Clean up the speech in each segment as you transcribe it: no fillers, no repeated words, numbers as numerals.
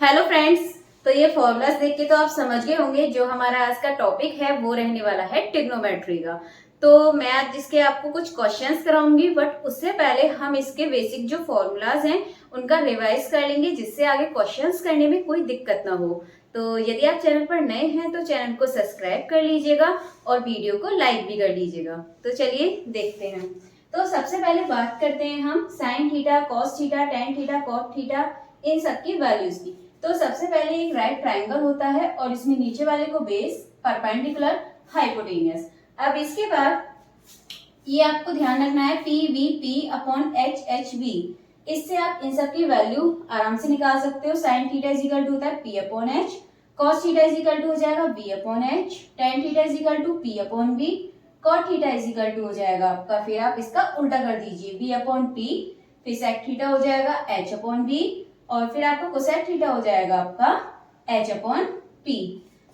Hello friends. तो ये formulas देख के तो आप समझ गए होंगे जो हमारा आज का टॉपिक है वो रहने वाला है ट्रिग्नोमेट्री का। तो मैं आज इसके आपको कुछ क्वेश्चंस कराऊंगी, बट उससे पहले हम इसके बेसिक जो फॉर्मूलाज हैं उनका रिवाइज कर लेंगे, जिससे आगे क्वेश्चंस करने में कोई दिक्कत ना हो। तो यदि आप चैनल पर नए हैं तो चैनल को सब्सक्राइब कर लीजिएगा और वीडियो को लाइक भी कर लीजिएगा। तो चलिए देखते हैं। तो सबसे पहले बात करते हैं हम sine theta, cos theta, tan theta, cot theta, इन सब की वैल्यूज की। तो सबसे पहले एक राइट ट्राइंगल होता है और इसमें नीचे वाले को बेस, परपेंडिकुलर, हाइपोटेनियस। अब इसके बाद ये आपको ध्यान रखना है P V P upon H H we. इससे आप इन सब की वैल्यू आराम से निकाल सकते हो। Sine theta is equal to होता है P upon H, cos theta is equal to हो जाएगा V upon H, tan theta is equal to P upon V, cot theta is equal to हो जाएगा आपका, फिर आप इसका उल्टा कर दीजिए, वी अपॉन पी, फिर सेक थीटा हो जाएगा एच अपॉन वी, और फिर आपका कोसेक थीटा हो जाएगा आपका h अपॉन पी।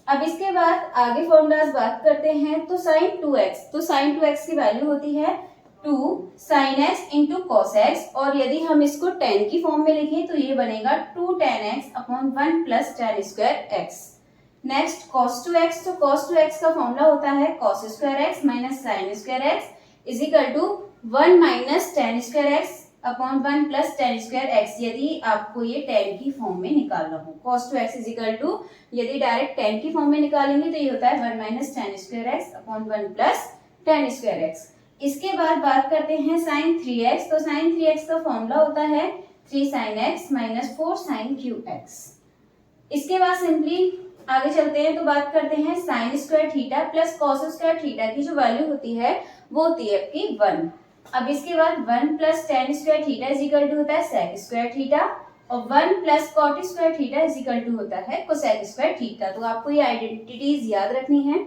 अब इसके बाद आगे फॉर्मूलाज बात करते हैं। तो साइन 2x, तो साइन 2x की वैल्यू होती है 2 sine x into cos x, और यदि हम इसको tan की फॉर्म में लिखें तो ये बनेगा 2 tan x upon 1 plus tan square x। Next cos 2x, तो cos 2x का फॉर्मूला होता है cos square x minus sine square x is equal to 1 minus tan square x upon 1 plus tan square x, यदि आपको ये ten की form में निकालना हो। cos 2x is equal to, यदि डायरेक्ट टेन की फॉर्म में निकालेंगे तो ये होता है 1 minus tan square x upon 1 plus tan square x. इसके बाद बात करते हैं साइन 3x, तो साइन 3x का फॉर्मूला होता है 3 sine x minus 4 sine cube x. इसके बाद सिंपली आगे चलते हैं तो बात करते हैं sign square theta plus cos square theta की जो वैल्यू होती है वो होती है आपकी 1। अब इसके बाद 1 plus tan square theta is equal to होता है सेक स्क्वायर थीटा, और 1 plus cot square theta is equal to होता है कोसेक स्क्वायर थीटा। तो आपको ये आइडेंटिटीज याद रखनी है।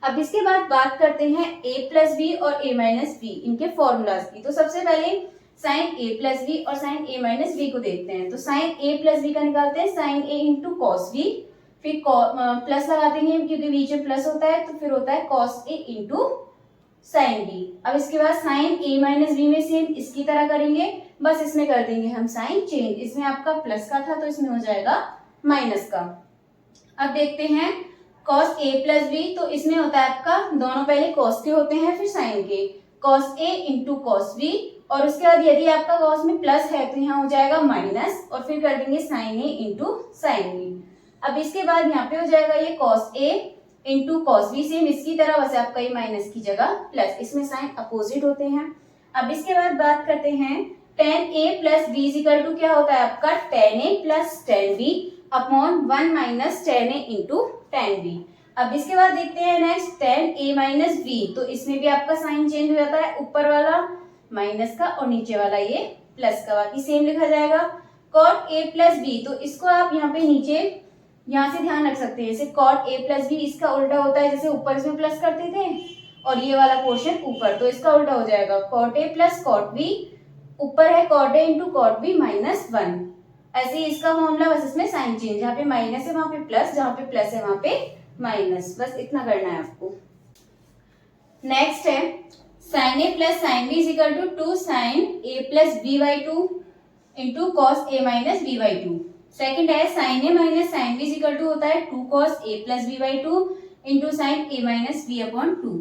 अब इसके बाद बात करते हैं a प्लस बी और a माइनस बी, इनके फॉर्मूलाज की। तो सबसे पहले साइन a प्लस बी और साइन a माइनस बी को देखते हैं। तो साइन a प्लस बी का निकालते हैं sine a into cos B, फिर प्लस लगा देंगे क्योंकि बीच में प्लस होता है, तो फिर होता है cos a into sine B. अब इसके बाद साइन a माइनस बी में सेम इसकी तरह करेंगे, बस इसमें कर देंगे हम साइन चेंज। इसमें आपका प्लस का था तो इसमें हो जाएगा माइनस का। अब देखते हैं cos a प्लस बी, तो इसमें होता है आपका दोनों पहले cos के होते हैं फिर साइन के, cos a into cos B, और उसके बाद यदि आपका cos में प्लस है तो यहाँ हो जाएगा माइनस, और फिर कर देंगे sine a into sine B. अब इसके बाद यहाँ पे हो जाएगा ये cos a into cos B, same इसकी तरह, वैसे आपका ये माइनस की जगह प्लस, इसमें साइन अपोजिट होते हैं। अब इसके बाद बात करते हैं tan a plus B is equal to क्या होता है आपका tan a plus tan b upon 1 minus tan a into tan b। अब इसके बाद देखते हैं next tan a minus b, तो इसमें भी आपका साइन चेंज हो जाता है, ऊपर वाला माइनस का और नीचे वाला ये प्लस का, बाकी सेम लिखा जाएगा। cot a प्लस b, तो इसको आप यहाँ पे नीचे यहाँ से ध्यान रख सकते हैं, जैसे cot a प्लस बी इसका उल्टा होता है, जैसे ऊपर इसमें प्लस करते थे और ये वाला पोर्शन ऊपर, तो इसका उल्टा हो जाएगा cot a plus cot b, ऊपर है cot a into cot b minus 1। ऐसे ही इसका फॉर्मूला, बस इसमें साइन चेंज, जहाँ पे माइनस है वहां पे प्लस, जहाँ पे प्लस है वहां पे माइनस, बस इतना करना है आपको। नेक्स्ट है sine a plus sine b is equal to 2 sine a plus b by 2 into cos a minus b by 2। Second है sine a minus sine b is equal to होता है 2 cos a plus b by 2 into sine a minus b upon 2।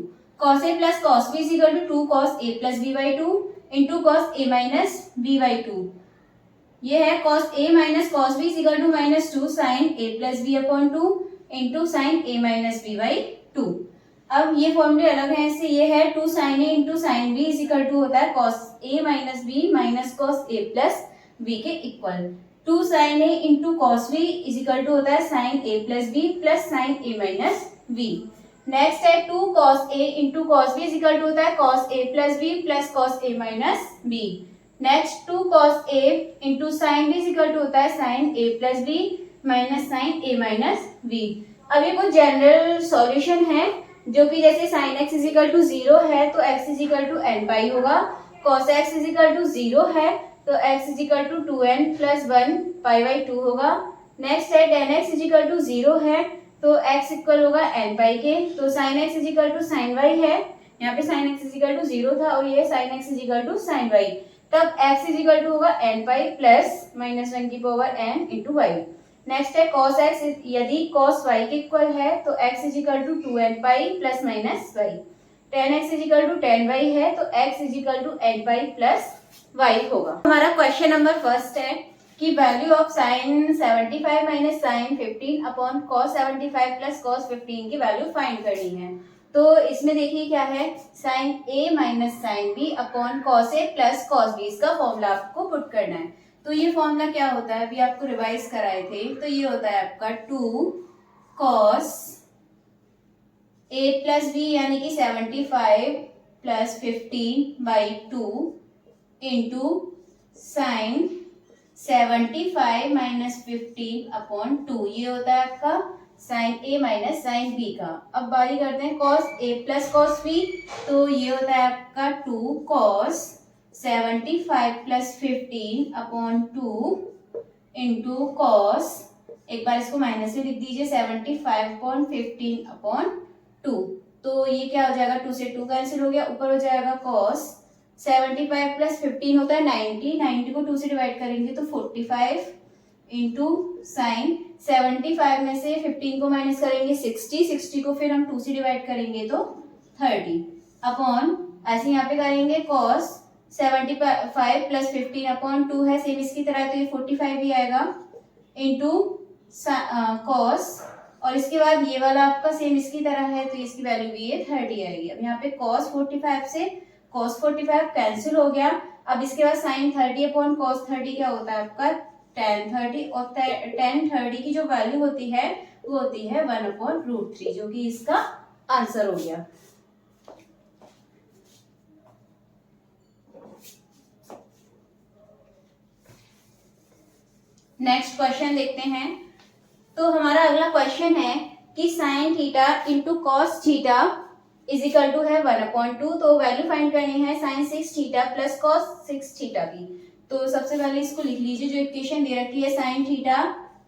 cos a plus cos b is equal to 2 cos a plus b by 2 into cos a minus b by 2। ये है cos a minus cos b is equal to minus 2 sine a plus b upon 2 into sine a minus b by 2। अब ये फॉर्मूले अलग है इससे, ये है 2 sine a into sine b is equal to होता है cos a minus b minus cos a plus b के equal. 2 sin a into cos B is equal to होता है sine a plus B plus sine a minus B. Next है 2 cos a into cos B is equal to होता है cos a plus B plus cos a minus B. Next 2 cos a into sine b is equal to होता है sine a plus B minus sine a minus B. अब ये कुछ general solution है, जो कि जैसे sine x is equal to 0 है तो x is equal to n pi होगा, cos x is equal to 0 है तो x is equal to 2n plus 1 pi by 2 होगा। नेक्स्ट है tan x is equal to 0 है तो x इक्वल होगा n पाई के, तो sin x is equal to sin y है, यहाँ पे sin x is equal to 0 था और ये sin x is equal to sin y, तब x इज इक्वल टू होगा n पाई प्लस माइनस 1 की power n into y. Next है cos x, यदि cos y के इक्वल है तो x is equal to 2n pi plus minus y। tan x is equal to tan y है तो x is equal to n pi plus y होगा। हमारा question number first है कि value of sine 75 minus sine 15 upon cos 75 plus cos 15 की value find करनी है। तो इसमें देखिए क्या है, sine a minus sine b upon cos a plus cos b, इसका फॉर्मूला आपको पुट करना है। तो ये फॉर्मूला क्या होता है, अभी आपको रिवाइज कराए थे, तो ये होता है आपका 2 cos a प्लस b यानी कि 75 plus 15 by 2 into sine 75 minus 15 upon 2, ये होता है आपका sine a minus sine b का। अब बारी करते हैं cos a plus cos b, तो ये होता है आपका 2 cos 75 plus 15 upon 2 into cos, एक बार इसको माइनस में लिख दीजिए, 75 अपॉन 15 अपॉन 2, तो ये क्या हो जाएगा, 2 से 2 कैंसिल हो गया, ऊपर हो जाएगा cos 75 प्लस 15 होता है 90, 90 को 2 से डिवाइड करेंगे तो 45 इंटू साइन 75 में से 15 को माइनस करेंगे 60, 60 को फिर हम 2 से डिवाइड करेंगे तो 30 अपॉन, ऐसे यहाँ पे करेंगे cos 75 प्लस 15 अपॉन 2 है सेम इसकी तरह, तो ये 45 भी आएगा इंटू cos, और इसके बाद ये वाला आपका सेम इसकी तरह है तो इसकी वैल्यू भी ये 30 आएगी। अब यहाँ पे cos 45 से cos 45 कैंसिल हो गया। अब इसके बाद sin 30 अपॉन cos 30 क्या होता है आपका tan 30, और tan 30 की जो वैल्यू होती है वो होती है 1 अपॉन रूट 3, जो कि इसका आंसर हो गया। नेक्स्ट क्वेश्चन देखते हैं। तो हमारा अगला क्वेश्चन है कि sine theta into cos theta is equal to है 1/2, तो वैल्यू फाइंड करनी है sine 6 theta plus cos 6 theta की। तो सबसे पहले इसको लिख लीजिए, जो इक्वेशन दे रखी है sine theta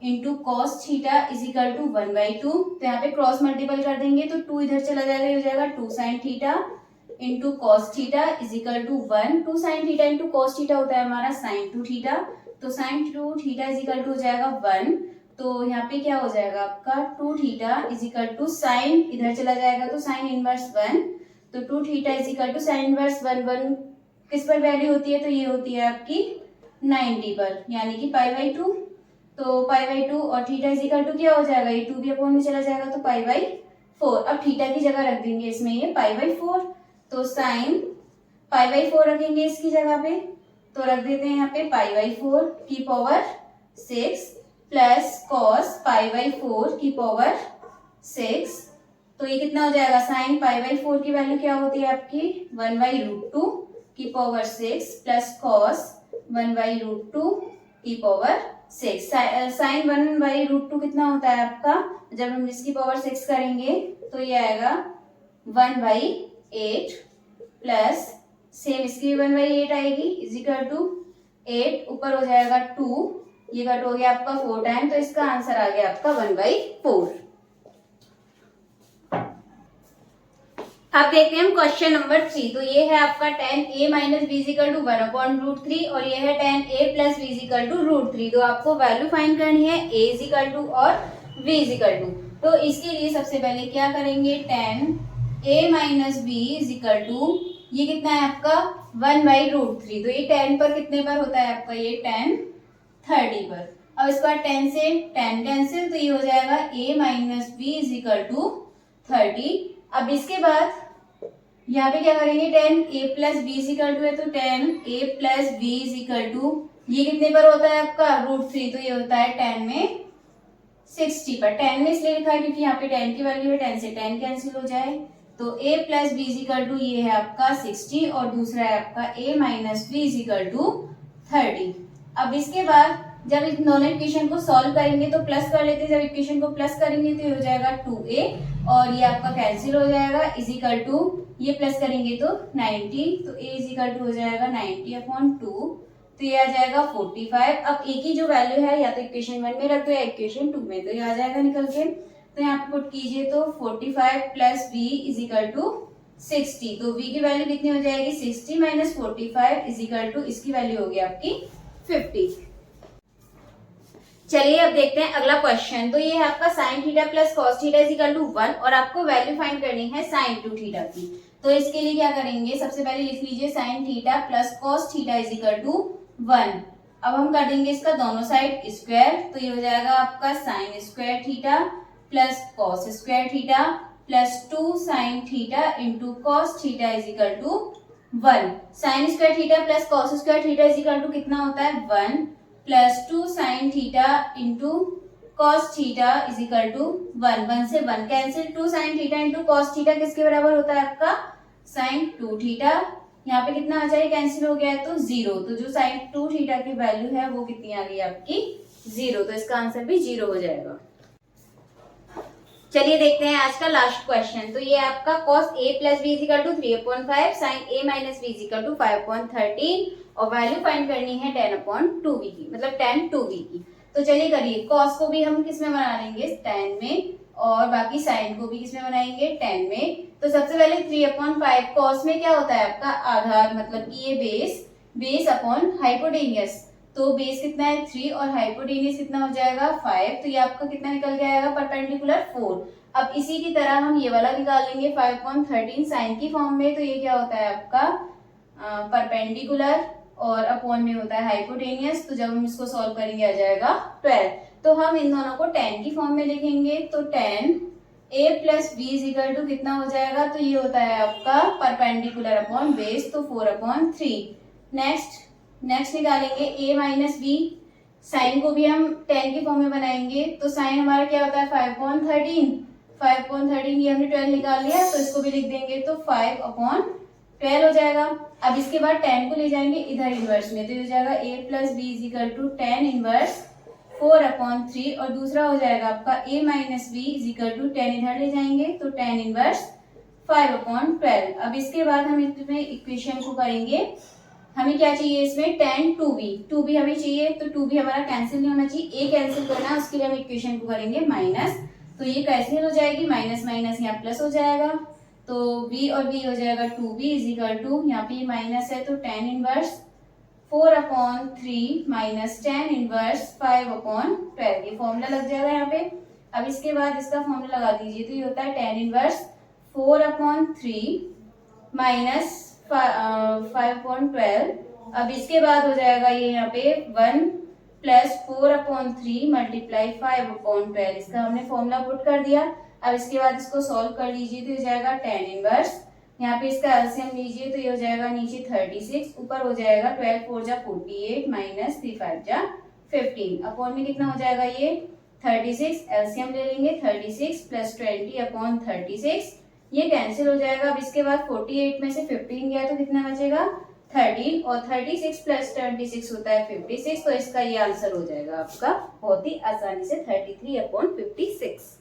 into cos theta is equal to 1/2, तो यहाँ पे क्रॉस मल्टीपल कर देंगे तो 2 इधर चला जाएगा, ये हो जाएगा 2 sine theta into cos theta is equal to 1, 2 sine theta into cos theta होता है हमारा साइन 2 थीटा, तो sine 2 theta is equal to हो जाएगा 1, तो यहाँ पे क्या हो जाएगा आपका 2 theta is equal to sine इधर चला जाएगा तो साइन इनवर्स 1, तो 2 theta is equal to sine inverse 1 किस पर वैल्यू होती है, तो ये होती है आपकी 90 पर, यानी कि π/2, तो π/2 और थीटा इज इक्वल टू क्या हो जाएगा, ये 2 भी अपॉन में चला जाएगा तो π/4। अब थीटा की जगह रख देंगे इसमें ये π/4, तो साइन π/4 रखेंगे इसकी जगह पे, तो रख देते हैं यहाँ पे π/4 की पावर 6 प्लस कॉस π/4 की पावर 6, तो ये कितना हो जाएगा, साइन π/4 की वैल्यू क्या होती है आपकी 1/√2 की पावर 6 प्लस कॉस 1/√2 की पावर 6। साइन 1/√2 कितना होता है आपका, जब हम इसकी पावर 6 करेंगे तो ये आएगा 1/8 प्लस सेम इसकी 1/8 आएगी इज इक्वल टू 8, ऊपर हो जाएगा 2, ये कट हो गया आपका 4 टाइम, तो इसका आंसर आ गया आपका 1/4। अब देखते हैं हम क्वेश्चन नंबर 3। तो ये है आपका tan a minus B equal to 1/√3 और ये है tan a plus B equal to √3। तो आपको वैल्यू फाइंड करनी है a इक्वल टू और b इक्वल टू। तो इसके लिए सबसे पहले क्या करेंगे, tan a minus B equal to ये कितना है आपका 1/√3, तो ये 10 पर कितने पर होता है आपका, ये tan 30 पर। अब इसके बाद 10 से 10 कैंसिल, तो ये हो जाएगा a minus B equal to 30। अब इसके बाद यहाँ पे क्या करेंगे, tan a plus B equal to है, तो tan a plus B equal to ये कितने पर होता है आपका √3, तो ये होता है 10 में 60 पर। 10 में इसलिए लिखा है क्योंकि यहाँ पे 10 की वैल्यू है, 10 से 10 कैंसिल हो जाए, तो a plus B equal to ये है आपका 60 और दूसरा है आपका a minus B equal to 30। अब इसके बाद जब इस दोनों इक्वेशन को सॉल्व करेंगे तो प्लस कर लेते हैं, जब इक्वेशन को प्लस करेंगे तो ये हो जाएगा 2a और ये आपका कैंसिल हो जाएगा इज इक्वल टू ये प्लस करेंगे तो 90, तो a इज इक्वल टू हो जाएगा 90/2, तो ये आ जाएगा 45। अब a की जो वैल्यू है या तो इक्वेशन 1 में रख दो या इक्वेशन 2 में, तो ये आ जाएगा निकल के, तो यहाँ पे पुट कीजिए तो 45 plus b is equal to 60, तो v की वैल्यू कितनी हो जाएगी 60 माइनस 45 इज इक्वल टू इसकी वैल्यू होगी आपकी 50। चलिए अब देखते हैं अगला क्वेश्चन। तो ये है आपका sine theta plus cos theta is equal to 1 और आपको वैल्यू फाइंड करनी है साइन 2 थीटा की। तो इसके लिए क्या करेंगे, सबसे पहले लिख लीजिए sine theta plus cos theta is equal to 1। अब हम कर देंगे इसका दोनों साइड स्क्वायर, तो ये हो जाएगा आपका sine square theta plus cos square theta plus 2 sine theta into cos theta is equal to 1। Sine square theta plus cos square theta is equal to कितना होता है 1 plus 2 sine theta into cos theta is equal to 1। 1 से 1 cancel, 2 sine theta into cos theta किसके बराबर होता है आपका sign 2 theta. यहाँ पे कितना आ जाए, कैंसिल हो गया है तो 0। तो जो साइन 2 थीटा की वैल्यू है वो कितनी आ गई आपकी 0। तो इसका आंसर भी 0 हो जाएगा। चलिए देखते हैं आज का लास्ट क्वेश्चन। तो ये आपका cos a plus B is equal to 3/5 sin a minus B is equal to 5/13 और वैल्यू फाइंड करनी है 10/2b की, मतलब 10/2b की। तो चलिए करिए, cos को भी हम किस में बना लेंगे 10 में और बाकी sin को भी किस में बनाएंगे 10 में। तो सबसे पहले 3/5 cos में क्या होता है आपका आधार, मतलब कि ये बेस अपॉन हाइपोटेनियस। तो बेस कितना है 3 और हाइपोटेनियस कितना हो जाएगा 5। तो ये आपका कितना निकल के आएगा परपेंडिकुलर 4। अब इसी की तरह हम ये वाला निकाल लेंगे 5/13 साइन की फॉर्म में। तो ये क्या होता है आपका परपेंडिकुलर और अपॉन में होता है हाइपोटेनियस। तो जब हम इसको सॉल्व करेंगे आ जाएगा 12। तो हम इन दोनों को 10 की फॉर्म में लिखेंगे। तो 10 a plus B is equal to कितना हो जाएगा, तो ये होता है आपका परपेंडिकुलर अपॉन बेस, तो 4/3। नेक्स्ट निकालेंगे a माइनस बी। साइन को भी हम 10 की फॉर्म में बनाएंगे। तो साइन हमारा क्या होता है 5/13 ये हमने 12 निकाल लिया, तो इसको भी लिख देंगे तो 5/12 हो जाएगा। अब इसके बाद 10 को ले जाएंगे इधर इनवर्स में, तो ये हो जाएगा a plus B is equal to 10 inverse 4/3 और दूसरा हो जाएगा आपका a minus B is equal to 10 इधर ले जाएंगे तो 10 इनवर्स 5/12। अब इसके बाद हम इसमें इक्वेशन को करेंगे, हमें क्या चाहिए इसमें 10/2b हमें चाहिए। तो 2b हमारा कैंसिल नहीं होना चाहिए, a कैंसिल करना है, उसके लिए हम इक्वेशन को करेंगे माइनस। तो ये कैंसिल हो जाएगी, माइनस माइनस यहाँ प्लस हो जाएगा, तो b और b हो जाएगा 2b इज इक्वल टू, यहाँ पे माइनस है तो 10 इनवर्स 4/3 माइनस 10 इनवर्स 5/12। ये फॉर्मूला लग जाएगा यहाँ पे। अब इसके बाद इसका फॉर्मूला लगा दीजिए, तो ये होता है 10 इनवर्स 4/3 माइनस 5/12। अब इसके बाद हो जाएगा ये यहाँ पे 1 प्लस 4/3 मल्टीप्लाई 5/12। इसका हमने फॉर्मूला पुट कर दिया। अब इसके बाद इसको सॉल्व कर लीजिए, तो हो जाएगा 10 इनवर्स, यहाँ पे इसका एलसीएम लीजिए तो ये हो जाएगा नीचे 36, ऊपर हो जाएगा 12 4 जा 48 माइनस 3 5 जा 15। अपॉन में कितना हो जाएगा ये 36, एलसीएम ले लेंगे 36 प्लस 20/36, ये कैंसिल हो जाएगा। अब इसके बाद 48 में से 15 गया तो कितना बचेगा 13 और 36 प्लस 26 होता है 56। तो इसका ये आंसर हो जाएगा आपका बहुत ही आसानी से 33/56।